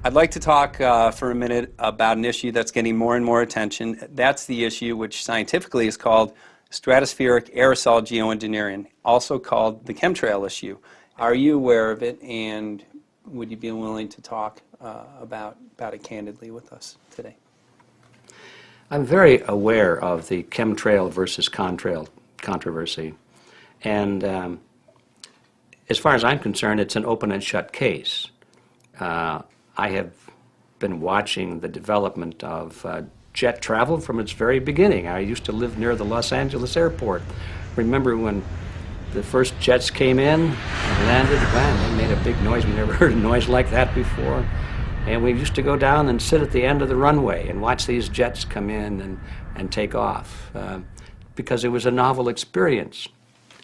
I'd like to talk for a minute about an issue that's getting more and more attention. That's the issue which scientifically is called stratospheric aerosol geoengineering, also called the chemtrail issue. Are you aware of it, and would you be willing to talk about it candidly with us today? I'm very aware of the chemtrail versus contrail controversy, and as far as I'm concerned, it's an open and shut case. I have been watching the development of jet travel from its very beginning. I used to live near the Los Angeles airport. Remember when the first jets came in and landed? Man, they made a big noise. We never heard a noise like that before. And we used to go down and sit at the end of the runway and watch these jets come in and take off because it was a novel experience.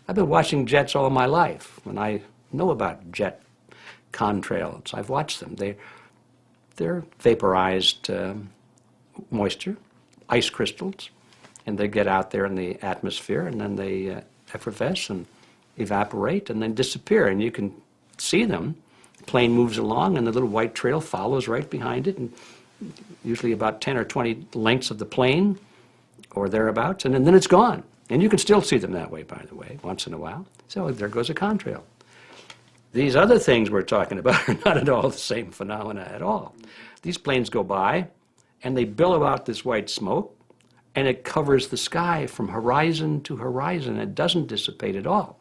I've been watching jets all my life. When I know about jet contrails, I've watched them. They're vaporized moisture, ice crystals, and they get out there in the atmosphere, and then they effervesce and evaporate and then disappear, and you can see them. The plane moves along, and the little white trail follows right behind it, and usually about 10 or 20 lengths of the plane or thereabouts, and then it's gone. And you can still see them that way, by the way, once in a while. So there goes a contrail. These other things we're talking about are not at all the same phenomena at all. These planes go by, and they billow out this white smoke, and it covers the sky from horizon to horizon. It doesn't dissipate at all.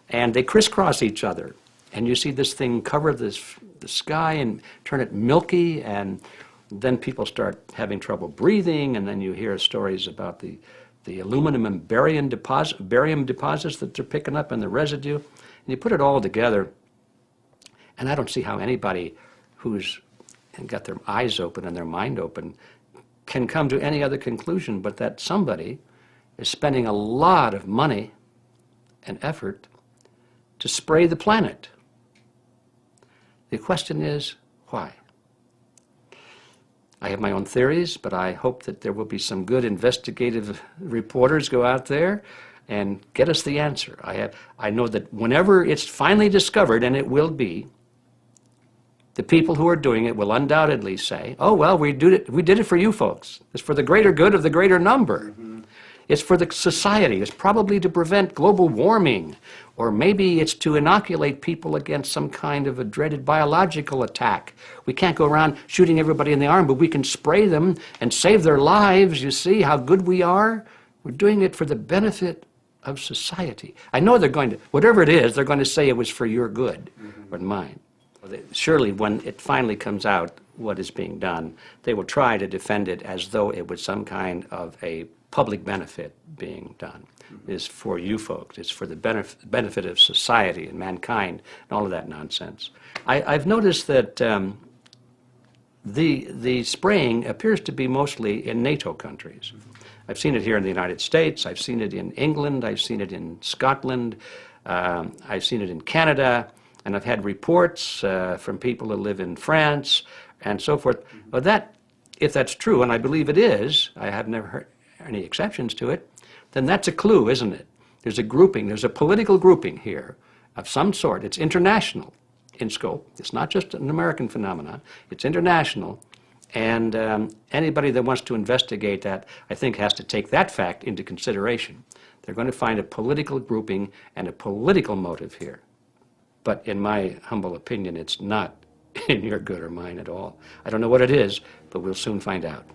And they crisscross each other, and you see this thing cover the sky and turn it milky, and then people start having trouble breathing, and then you hear stories about the aluminum and barium deposits that they're picking up and the residue. And you put it all together, and I don't see how anybody who's got their eyes open and their mind open can come to any other conclusion but that somebody is spending a lot of money and effort to spray the planet. The question is, why? I have my own theories, but I hope that there will be some good investigative reporters go out there and get us the answer. I know that whenever it's finally discovered, and it will be, the people who are doing it will undoubtedly say, oh, well, we did it for you folks. It's for the greater good of the greater number. Mm-hmm. It's for the society. It's probably to prevent global warming, or maybe it's to inoculate people against some kind of a dreaded biological attack. We can't go around shooting everybody in the arm, but we can spray them and save their lives. You see how good we are? We're doing it for the benefit of society. I know they're going to, whatever it is, they're going to say it was for your good, or mine. Surely when it finally comes out what is being done, they will try to defend it as though it was some kind of a public benefit being done. It's for you folks. It's for the benefit of society and mankind and all of that nonsense. I've noticed that the spraying appears to be mostly in NATO countries. I've seen it here in the United States. I've seen it in England. I've seen it in Scotland. I've seen it in Canada. And I've had reports from people who live in France and so forth. But that, if that's true, and I believe it is, I have never heard any exceptions to it, then that's a clue, isn't it? There's a grouping, there's a political grouping here of some sort. It's international in scope. It's not just an American phenomenon. It's international. And anybody that wants to investigate that, I think, has to take that fact into consideration. They're going to find a political grouping and a political motive here. But in my humble opinion, it's not in your good or mine at all. I don't know what it is, but we'll soon find out.